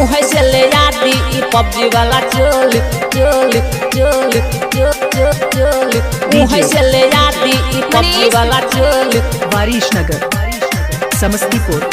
उहे से ले आदि ई पबजी वाला चोली चोली चोली चोली उहे से ले आदि ई पबजी वाला चोली। वारिशनगर समस्तीपुर।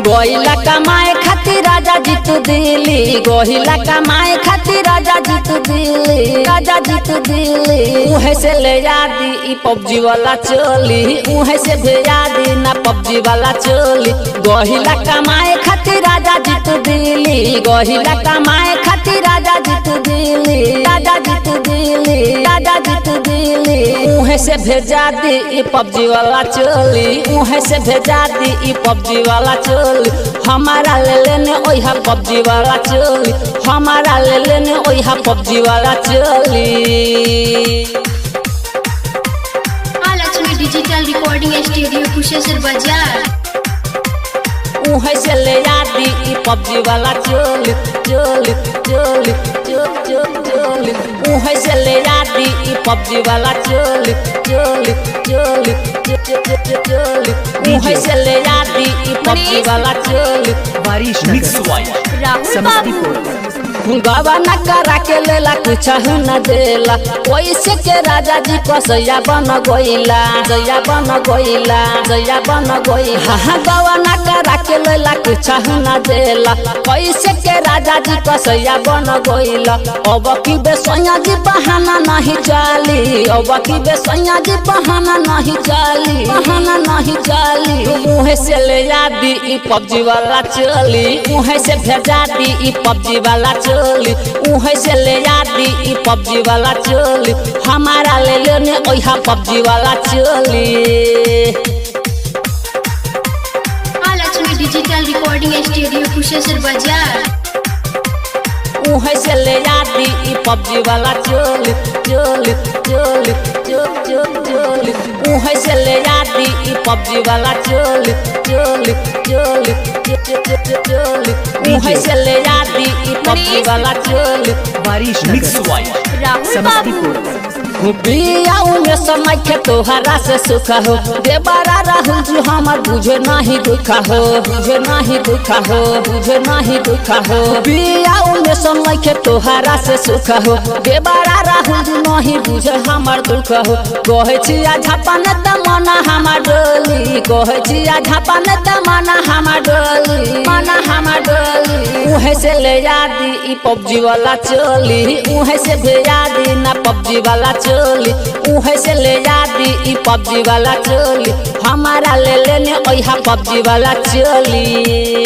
गोहिला कमाए खातिर राजा जीत दिल्ली, गोहिला कमाए खातिर राजा जीत दिल्ली, राजा जीत दिल्ली। उहे से ले आदि ई पबजी वाला चोली, उहे से भेजा दी ना पबजी वाला चोली। गोहिला कमाए खातिर राजा जीत दिल्ली, गोहिला कमाए खातिर राजा जीत दिल्ली, राजा जीत दिल्ली, राजा जीत दिल्ली। उहे से भेजा दी ई पबजी वाला चोली, उहे से भेजा दी ई पबजी वाला चोली। हमारा ले लेने ओहा पबजी वाला चोली, हमारा ले लेने ओहा पबजी वाला चोली। Lakshmi digital recording studio Kusheshwar बाजार। उहे से ले आदि ई पबजी वाला चोली चोली चोली चोली उहे से ले आदि ई पबजी वाला चोली चोली चोली चोली उहे से ले आदि ई पबजी वाला चोली। वारिशनगर समस्तीपुर। गवाना करा के लेला कुछ न देला, वैसे के राजा जी कसैया बन गइला, जया बन गइला, जया बन गइला। हाँ गवाना करा के लेला कुछ न देला, वैसे के राजा जी कसैया बन गइला। अब की बेसैया जी बहाना नहीं चाली, अब की बेसैया जी बहाना नहीं चाली, बहाना नहीं चाली। मुँह से ले आदि ई पबजी वाला चोली, मुँह से भेजा दी ई पबजी वाला चोली, उहे से ले आदि ई पबजी वाला चोली। हमारा ले लेने ओहा पबजी वाला चोली। Lakshmi digital recording studio Kusheshwar बाजार। उहे से ले आदि ई पबजी वाला चोली चोली चोली चोली उहे से ले आदि ई पबजी वाला चोली चोली चोली चोली उहे से ले आदि ई पबजी वाला चोली। वारिशनगर समस्तीपुर। बियाऊ में समय के तोहरा से सुख हो, देवरा राहुल जो हमार बुझे नहीं दुखा हो, बुझे नहीं दुखा हो, बुझे नहीं दुखा हो। बियाऊ में समय के तोहरा से सुख हो, देवरा राहुल जो नहीं बुझे हमार दुख हो। कहे छिया झापन तमना हमार डोली, कहे छिया झापन तमना हमार डोली, मना हमार डोली। उहे से ले आदि ई पबजी वाला चोली, उहे से भेजा दी ना पबजी वाला चोली, उहे से ले आदि ई पबजी वाला चोली। हमारा ले लेने ओहा पबजी वाला चोली।